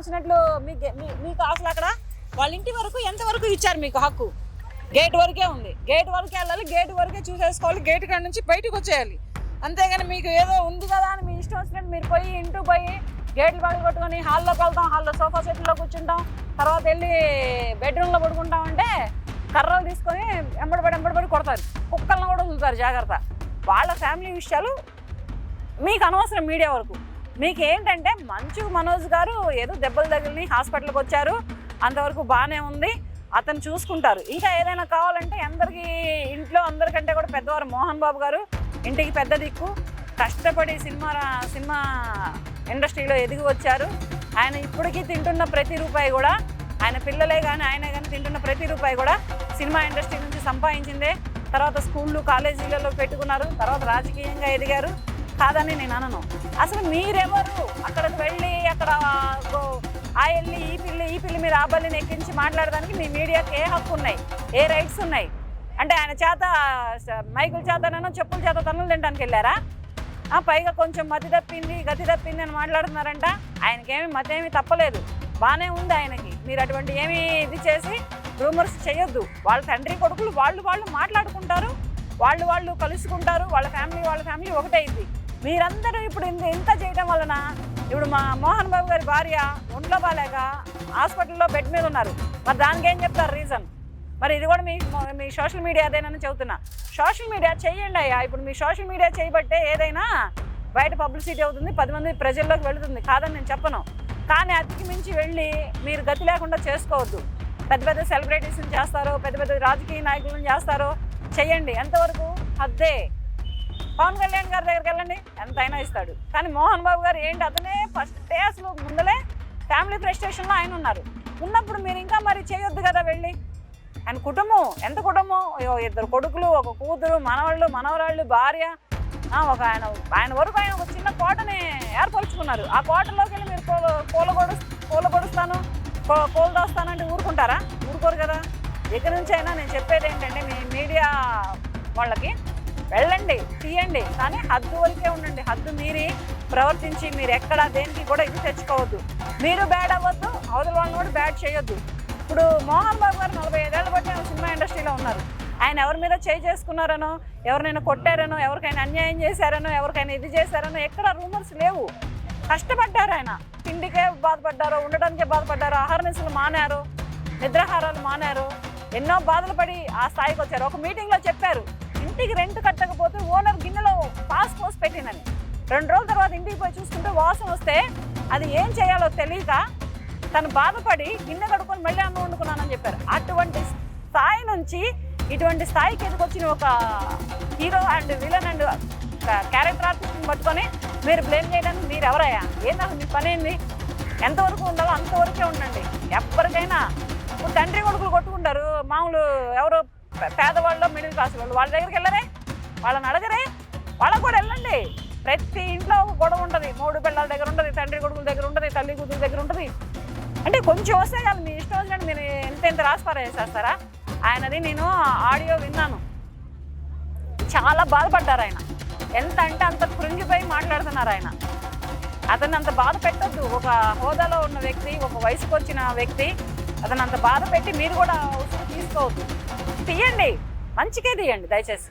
వచ్చినట్లు మీకు అసలు అక్కడ వాళ్ళ ఇంటి వరకు ఎంతవరకు ఇచ్చారు మీకు హక్కు? గేట్ వరకే ఉంది, గేట్ వరకే వెళ్ళాలి, గేట్ వరకే చూసేసుకోవాలి, గేట్ కాడ నుంచి బయటకు వచ్చేయాలి. అంతేగాని మీకు ఏదో ఉంది కదా అని మీ ఇష్టం వచ్చినట్టు మీరు పోయి ఇంటూ పోయి గేట్లు పగలు కొట్టుకొని హాల్లోకి వెళ్తాం, హాల్లో సోఫా సెట్లో కూర్చుంటాం, తర్వాత వెళ్ళి బెడ్రూమ్లో పడుకుంటాం అంటే కర్రలు తీసుకొని ఎంబడబడి కొడతారు, కుక్కలను కూడా చూస్తారు జాగ్రత్త. వాళ్ళ ఫ్యామిలీ విషయాలు మీకు అనవసరం మీడియా వరకు. మీకు ఏంటంటే మంచు మనోజ్ గారు ఏదో దెబ్బలు తగిలిని హాస్పిటల్కి వచ్చారు, అంతవరకు బాగానే ఉంది, అతను చూసుకుంటారు. ఇంకా ఏదైనా కావాలంటే అందరికీ ఇంట్లో అందరికంటే కూడా పెద్దవారు మోహన్ బాబు గారు ఇంటికి పెద్ద దిక్కు, కష్టపడి సినిమా ఇండస్ట్రీలో ఎదిగి వచ్చారు. ఆయన ఇప్పటికీ తింటున్న ప్రతి రూపాయి కూడా, ఆయన పిల్లలే కానీ ఆయన కానీ తింటున్న ప్రతి రూపాయి కూడా సినిమా ఇండస్ట్రీ నుంచి సంపాదించిందే. తర్వాత స్కూళ్ళు కాలేజీలలో పెట్టుకున్నారు, తర్వాత రాజకీయంగా ఎదిగారు, కాదని నేను అనను. అసలు మీరెవరు అక్కడికి వెళ్ళి అక్కడ ఆ వెళ్ళి ఈ పిల్లి మీరు ఆ బల్లిని ఎక్కించి మాట్లాడడానికి మీ మీడియాకి ఏ హక్కు ఉన్నాయి, ఏ రైట్స్ ఉన్నాయి? అంటే ఆయన చేత మైకుల చేతనో చెప్పుల చేత తన్నులు తినడానికి వెళ్ళారా? పైగా కొంచెం గతి తప్పింది అని మాట్లాడుతున్నారంట. ఆయనకేమి మతేమీ తప్పలేదు, బాగానే ఉంది ఆయనకి. మీరు అటువంటి ఏమి ఇది చేసి రూమర్స్ చేయొద్దు. వాళ్ళ తండ్రి కొడుకులు వాళ్ళు మాట్లాడుకుంటారు, వాళ్ళు కలుసుకుంటారు, వాళ్ళ ఫ్యామిలీ ఒకటైంది. మీరందరూ ఇప్పుడు ఇంత చేయడం వలన ఇప్పుడు మా మోహన్ బాబు గారి భార్య ఒంట్లో బాలేక హాస్పిటల్లో బెడ్ మీద ఉన్నారు. మరి దానికి ఏం చెప్తారు రీజన్? మరి ఇది కూడా మీ సోషల్ మీడియా అదేనని చెబుతున్నా. సోషల్ మీడియా చెయ్యండి అయ్యా. ఇప్పుడు మీ సోషల్ మీడియా చేయబట్టే ఏదైనా బయట పబ్లిసిటీ అవుతుంది, 10 మంది ప్రజల్లోకి వెళుతుంది, కాదని నేను చెప్పను. కానీ అతికి మించి వెళ్ళి మీరు గతి లేకుండా చేసుకోవద్దు. పెద్ద సెలబ్రిటీస్ని చేస్తారో, పెద్ద రాజకీయ నాయకులను చేస్తారో చెయ్యండి, ఎంతవరకు హద్దే. పవన్ కళ్యాణ్ గారి దగ్గరికి వెళ్ళండి, ఎంతైనా ఇస్తాడు. కానీ మోహన్ బాబు గారు ఏంటి, అతనే ఫస్ట్ అసలు ముందలే ఫ్యామిలీ ఫ్రస్ట్రేషన్లో ఆయన ఉన్నప్పుడు మీరు ఇంకా మరి చేయొద్దు కదా వెళ్ళి. ఆయన కుటుంబం ఎంత కుటుంబం, 2 కొడుకులు, 1 కూతురు, మనవరాళ్ళు, భార్య, ఆయన వరకు ఆయన ఒక చిన్న కోటని ఏర్పరచుకున్నారు. ఆ కోటలోకి వెళ్ళి మీరు పూల కొడుస్తాను, కోలు దోస్తానంటే ఊరుకుంటారా? ఊరుకోరు కదా. ఇక నుంచి అయినా నేను చెప్పేది ఏంటంటే మీ మీడియా వాళ్ళకి వెళ్ళండి, తీయండి, కానీ హద్దు వరకే ఉండండి. హద్దు మీరి ప్రవర్తించి మీరు ఎక్కడ దేనికి కూడా ఇది తెచ్చుకోవద్దు. మీరు బ్యాడ్ అవ్వద్దు, అవతల వాళ్ళని కూడా బ్యాడ్ చేయొద్దు. ఇప్పుడు మోహన్ బాబు గారు 45 ఏళ్ళ బట్టి సినిమా ఇండస్ట్రీలో ఉన్నారు. ఆయన ఎవరి మీద చేసుకున్నారనో, ఎవరినైనా కొట్టారనో, ఎవరికైనా అన్యాయం చేశారనో, ఎవరికైనా ఇది చేశారనో ఎక్కడ రూమర్స్ లేవు. కష్టపడ్డారు ఆయన, తిండికే బాధపడ్డారు, ఉండడానికే బాధపడ్డారు, ఆహారనిశలు మానారు, నిద్రాహారాలు మానారు, ఎన్నో బాధలు పడి ఆ స్థాయికి వచ్చారు. ఒక మీటింగ్లో చెప్పారు, ఇంటికి రెంట్ కట్టకపోతే ఓనర్ గిన్నెలో పాస్ పోసి పెట్టిందని. 2 రోజుల తర్వాత ఇంటికి పోయి చూసుకుంటే వాసన వస్తే అది ఏం చేయాలో తెలియక తను బాధపడి గిన్నె కడుక్కొని మళ్ళీ అన్నం వండుకున్నానని చెప్పారు. అటువంటి స్థాయి నుంచి ఇటువంటి స్థాయికి ఎదుకొచ్చిన ఒక hero and villain and character ఆర్టిస్ట్ని పట్టుకొని మీరు బ్లేమ్ చేయడానికి మీరు ఎవరయ్యా? ఏంటంటే మీ పని ఏంది? ఎంతవరకు ఉండాలో అంతవరకే ఉండండి. ఎవరికైనా ఇప్పుడు తండ్రి కొడుకులు కొట్టుకుంటారు, మామూలు ఎవరో పేదవాళ్ళు, మిడిల్ క్లాస్ వాళ్ళు, వాళ్ళ దగ్గరికి వెళ్ళరే, వాళ్ళని అడగరే, వాళ్ళకు కూడా వెళ్ళండి. ప్రతి ఇంట్లో ఒక గొడవ ఉంటుంది, 3 పిల్లల దగ్గర ఉంటుంది, తండ్రి కొడుకుల దగ్గర ఉంటుంది, తల్లి కూతురు దగ్గర ఉంటుంది. అంటే కొంచెం వస్తే చాలు, మీ ఇష్టం వచ్చినట్టు మీరు ఎంత రాసిపారా చేసేస్తారా? ఆయనది నేను ఆడియో విన్నాను, చాలా బాధపడ్డారు ఆయన. ఎంత అంటే అంత కృంగిపోయి మాట్లాడుతున్నారు ఆయన. అతన్ని అంత బాధ పెట్టద్దు. ఒక హోదాలో ఉన్న వ్యక్తి, ఒక వయసుకు వచ్చిన వ్యక్తి, అతను అంత బాధ పెట్టి మీరు కూడా తీసుకోవద్దు. తీయండి, మంచికే తీయండి దయచేసి.